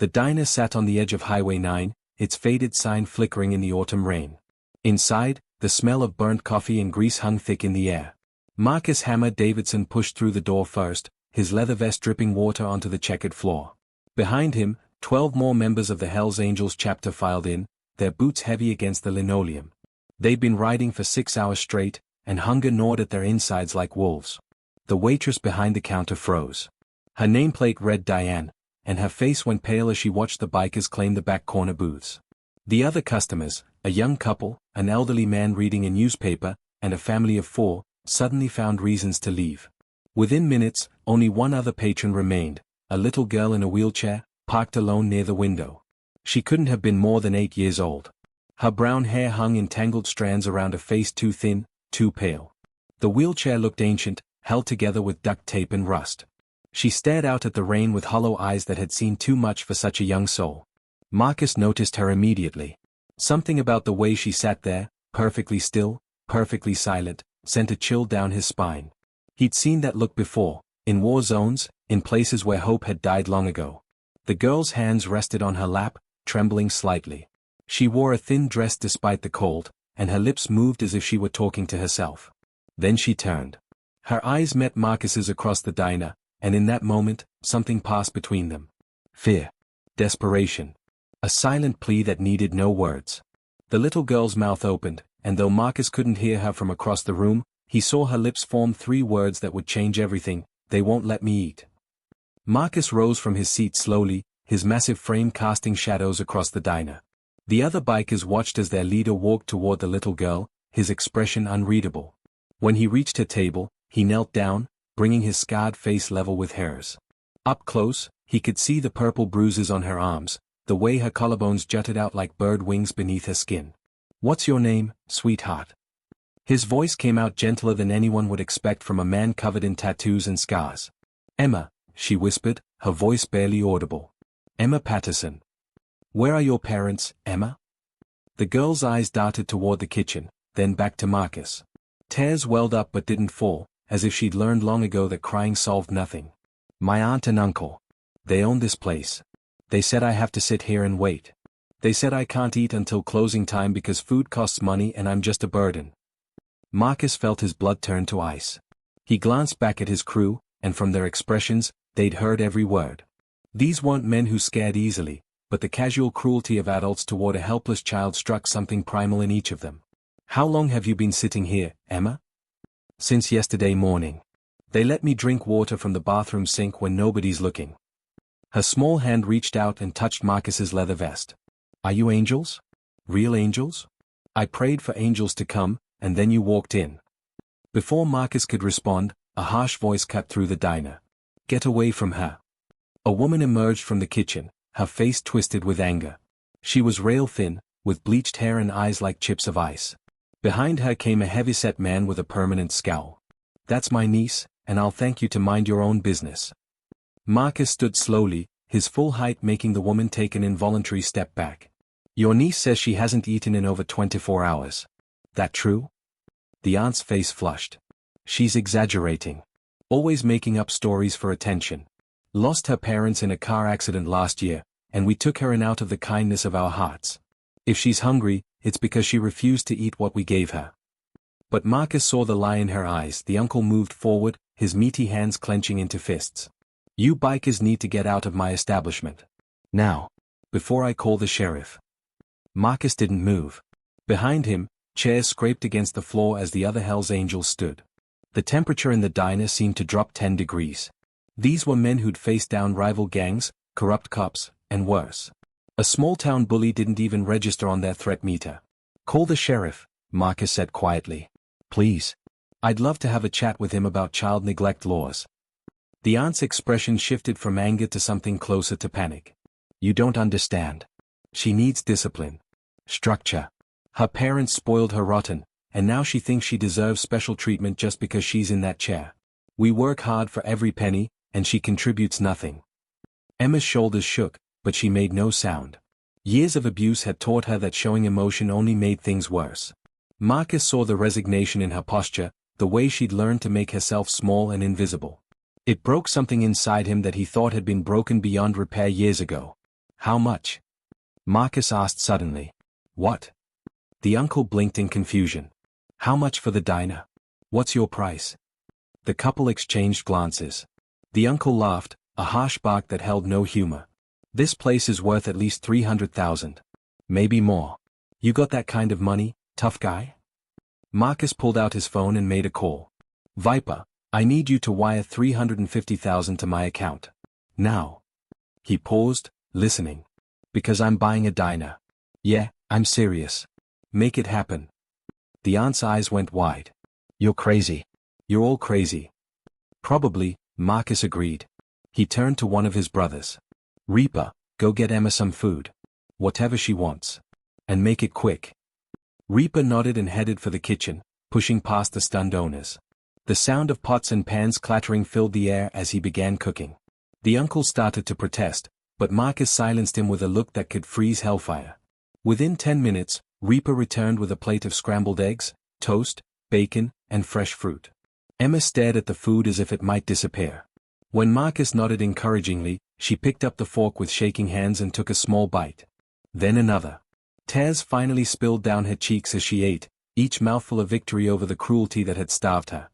The diner sat on the edge of Highway 9, its faded sign flickering in the autumn rain. Inside, the smell of burnt coffee and grease hung thick in the air. Marcus Hammer Davidson pushed through the door first, his leather vest dripping water onto the checkered floor. Behind him, 12 more members of the Hells Angels chapter filed in, their boots heavy against the linoleum. They'd been riding for 6 hours straight, and hunger gnawed at their insides like wolves. The waitress behind the counter froze. Her nameplate read Diane, and her face went pale as she watched the bikers claim the back corner booths. The other customers, a young couple, an elderly man reading a newspaper, and a family of 4, suddenly found reasons to leave. Within minutes, only one other patron remained, a little girl in a wheelchair, parked alone near the window. She couldn't have been more than 8 years old. Her brown hair hung in tangled strands around a face too thin, too pale. The wheelchair looked ancient, held together with duct tape and rust. She stared out at the rain with hollow eyes that had seen too much for such a young soul. Marcus noticed her immediately. Something about the way she sat there, perfectly still, perfectly silent, sent a chill down his spine. He'd seen that look before, in war zones, in places where hope had died long ago. The girl's hands rested on her lap, trembling slightly. She wore a thin dress despite the cold, and her lips moved as if she were talking to herself. Then she turned. Her eyes met Marcus's across the diner, and in that moment, something passed between them. Fear. Desperation. A silent plea that needed no words. The little girl's mouth opened, and though Marcus couldn't hear her from across the room, he saw her lips form 3 words that would change everything: "They won't let me eat." Marcus rose from his seat slowly, his massive frame casting shadows across the diner. The other bikers watched as their leader walked toward the little girl, his expression unreadable. When he reached her table, he knelt down, bringing his scarred face level with hers. Up close, he could see the purple bruises on her arms, the way her collarbones jutted out like bird wings beneath her skin. "What's your name, sweetheart?" His voice came out gentler than anyone would expect from a man covered in tattoos and scars. "Emma," she whispered, her voice barely audible. "Emma Patterson." "Where are your parents, Emma?" The girl's eyes darted toward the kitchen, then back to Marcus. Tears welled up but didn't fall, as if she'd learned long ago that crying solved nothing. "My aunt and uncle. They own this place. They said I have to sit here and wait. They said I can't eat until closing time because food costs money and I'm just a burden." Marcus felt his blood turn to ice. He glanced back at his crew, and from their expressions, they'd heard every word. These weren't men who scared easily, but the casual cruelty of adults toward a helpless child struck something primal in each of them. "How long have you been sitting here, Emma?" "Since yesterday morning. They let me drink water from the bathroom sink when nobody's looking." Her small hand reached out and touched Marcus's leather vest. "Are you angels? Real angels? I prayed for angels to come, and then you walked in." Before Marcus could respond, a harsh voice cut through the diner. "Get away from her." A woman emerged from the kitchen, her face twisted with anger. She was rail-thin, with bleached hair and eyes like chips of ice. Behind her came a heavy-set man with a permanent scowl. "That's my niece, and I'll thank you to mind your own business." Marcus stood slowly, his full height making the woman take an involuntary step back. "Your niece says she hasn't eaten in over 24 hours. That true?" The aunt's face flushed. "She's exaggerating. Always making up stories for attention. Lost her parents in a car accident last year, and we took her in out of the kindness of our hearts. If she's hungry, it's because she refused to eat what we gave her." But Marcus saw the lie in her eyes. The uncle moved forward, his meaty hands clenching into fists. "You bikers need to get out of my establishment. Now. Before I call the sheriff." Marcus didn't move. Behind him, chairs scraped against the floor as the other Hells Angels stood. The temperature in the diner seemed to drop 10 degrees. These were men who'd faced down rival gangs, corrupt cops, and worse. A small-town bully didn't even register on their threat meter. "Call the sheriff," Marcus said quietly. "Please. I'd love to have a chat with him about child neglect laws." The aunt's expression shifted from anger to something closer to panic. "You don't understand. She needs discipline. Structure. Her parents spoiled her rotten, and now she thinks she deserves special treatment just because she's in that chair. We work hard for every penny, and she contributes nothing." Emma's shoulders shook, but she made no sound. Years of abuse had taught her that showing emotion only made things worse. Marcus saw the resignation in her posture, the way she'd learned to make herself small and invisible. It broke something inside him that he thought had been broken beyond repair years ago. How much? Marcus asked suddenly. What? The uncle blinked in confusion. How much for the diner? What's your price? The couple exchanged glances. The uncle laughed, a harsh bark that held no humor. This place is worth at least 300,000. Maybe more. You got that kind of money, tough guy? Marcus pulled out his phone and made a call. Viper, I need you to wire 350,000 to my account. Now. He paused, listening. Because I'm buying a diner. Yeah, I'm serious. Make it happen. The aunt's eyes went wide. You're crazy. You're all crazy. Probably, Marcus agreed. He turned to one of his brothers. Reaper, go get Emma some food. Whatever she wants. And make it quick. Reaper nodded and headed for the kitchen, pushing past the stunned owners. The sound of pots and pans clattering filled the air as he began cooking. The uncle started to protest, but Marcus silenced him with a look that could freeze hellfire. Within 10 minutes, Reaper returned with a plate of scrambled eggs, toast, bacon, and fresh fruit. Emma stared at the food as if it might disappear. When Marcus nodded encouragingly, she picked up the fork with shaking hands and took a small bite. Then another. Tears finally spilled down her cheeks as she ate, each mouthful a victory over the cruelty that had starved her.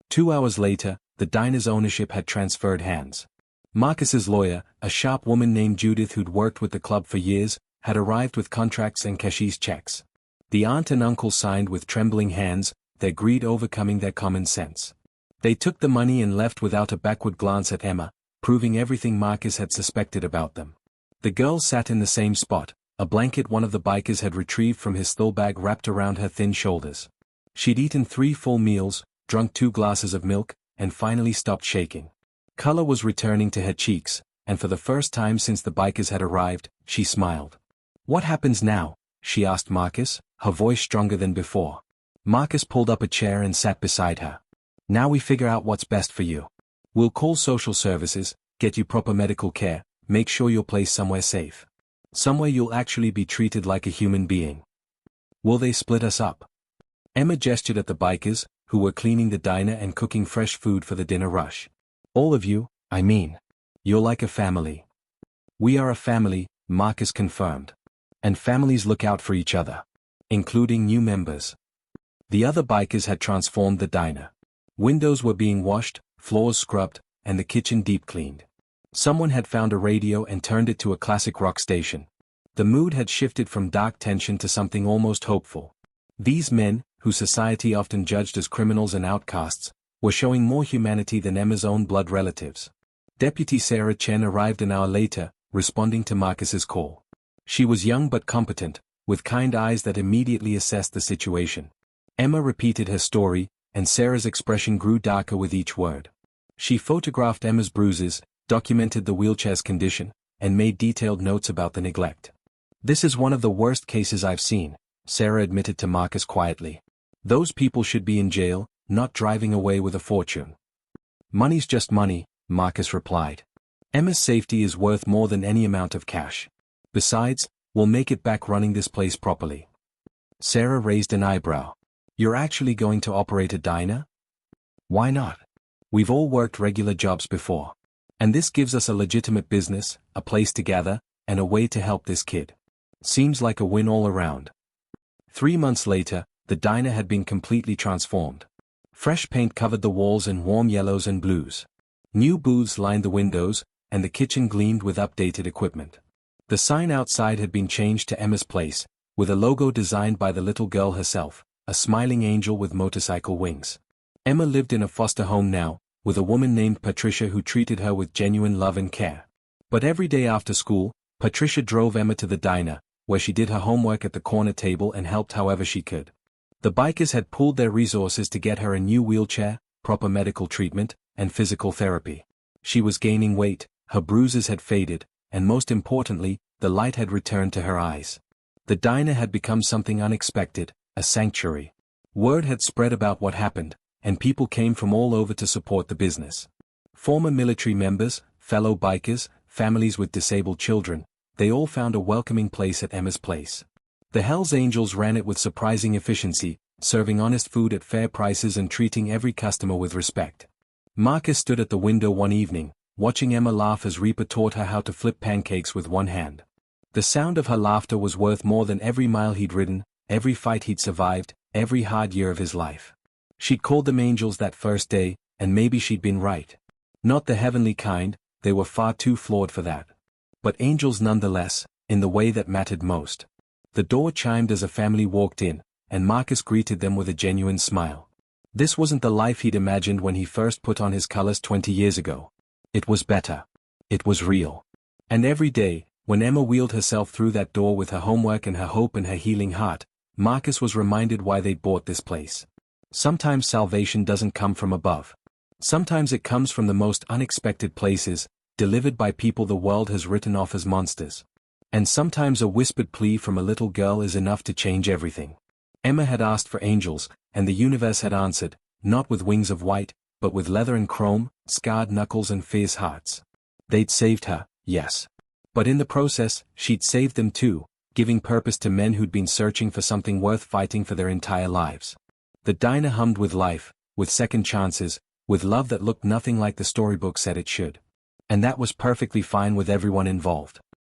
2 hours later, the diner's ownership had transferred hands. Marcus's lawyer, a sharp woman named Judith who'd worked with the club for years, had arrived with contracts and cashier's checks. The aunt and uncle signed with trembling hands, their greed overcoming their common sense. They took the money and left without a backward glance at Emma, proving everything Marcus had suspected about them. The girl sat in the same spot, a blanket one of the bikers had retrieved from his throw bag wrapped around her thin shoulders. She'd eaten 3 full meals, drunk 2 glasses of milk, and finally stopped shaking. Color was returning to her cheeks, and for the first time since the bikers had arrived, she smiled. What happens now? She asked Marcus, her voice stronger than before. Marcus pulled up a chair and sat beside her. Now we figure out what's best for you. We'll call social services, get you proper medical care, make sure you're placed somewhere safe. Somewhere you'll actually be treated like a human being. Will they split us up? Emma gestured at the bikers, who were cleaning the diner and cooking fresh food for the dinner rush. All of you, I mean. You're like a family. We are a family, Marcus confirmed. And families look out for each other. Including new members. The other bikers had transformed the diner. Windows were being washed, floors scrubbed, and the kitchen deep cleaned. Someone had found a radio and turned it to a classic rock station. The mood had shifted from dark tension to something almost hopeful. These men, who society often judged as criminals and outcasts, were showing more humanity than Emma's own blood relatives. Deputy Sarah Chen arrived an hour later, responding to Marcus's call. She was young but competent, with kind eyes that immediately assessed the situation. Emma repeated her story, and Sarah's expression grew darker with each word. She photographed Emma's bruises, documented the wheelchair's condition, and made detailed notes about the neglect. This is one of the worst cases I've seen, Sarah admitted to Marcus quietly. Those people should be in jail, not driving away with a fortune. Money's just money, Marcus replied. Emma's safety is worth more than any amount of cash. Besides, we'll make it back running this place properly. Sarah raised an eyebrow. You're actually going to operate a diner? Why not? We've all worked regular jobs before. And this gives us a legitimate business, a place to gather, and a way to help this kid. Seems like a win all around. 3 months later, the diner had been completely transformed. Fresh paint covered the walls in warm yellows and blues. New booths lined the windows, and the kitchen gleamed with updated equipment. The sign outside had been changed to Emma's Place, with a logo designed by the little girl herself, a smiling angel with motorcycle wings. Emma lived in a foster home now, with a woman named Patricia who treated her with genuine love and care. But every day after school, Patricia drove Emma to the diner, where she did her homework at the corner table and helped however she could. The bikers had pooled their resources to get her a new wheelchair, proper medical treatment, and physical therapy. She was gaining weight, her bruises had faded, and most importantly, the light had returned to her eyes. The diner had become something unexpected, a sanctuary. Word had spread about what happened, and people came from all over to support the business. Former military members, fellow bikers, families with disabled children, they all found a welcoming place at Emma's Place. The Hells Angels ran it with surprising efficiency, serving honest food at fair prices and treating every customer with respect. Marcus stood at the window one evening, watching Emma laugh as Reaper taught her how to flip pancakes with one hand. The sound of her laughter was worth more than every mile he'd ridden, every fight he'd survived, every hard year of his life. She'd called them angels that first day, and maybe she'd been right. Not the heavenly kind, they were far too flawed for that. But angels nonetheless, in the way that mattered most. The door chimed as a family walked in, and Marcus greeted them with a genuine smile. This wasn't the life he'd imagined when he first put on his colors 20 years ago. It was better. It was real. And every day, when Emma wheeled herself through that door with her homework and her hope and her healing heart, Marcus was reminded why they'd bought this place. Sometimes salvation doesn't come from above. Sometimes it comes from the most unexpected places, delivered by people the world has written off as monsters. And sometimes a whispered plea from a little girl is enough to change everything. Emma had asked for angels, and the universe had answered, not with wings of white, but with leather and chrome, scarred knuckles and fierce hearts. They'd saved her, yes. But in the process, she'd saved them too, giving purpose to men who'd been searching for something worth fighting for their entire lives. The diner hummed with life, with second chances, with love that looked nothing like the storybook said it should. And that was perfectly fine with everyone involved.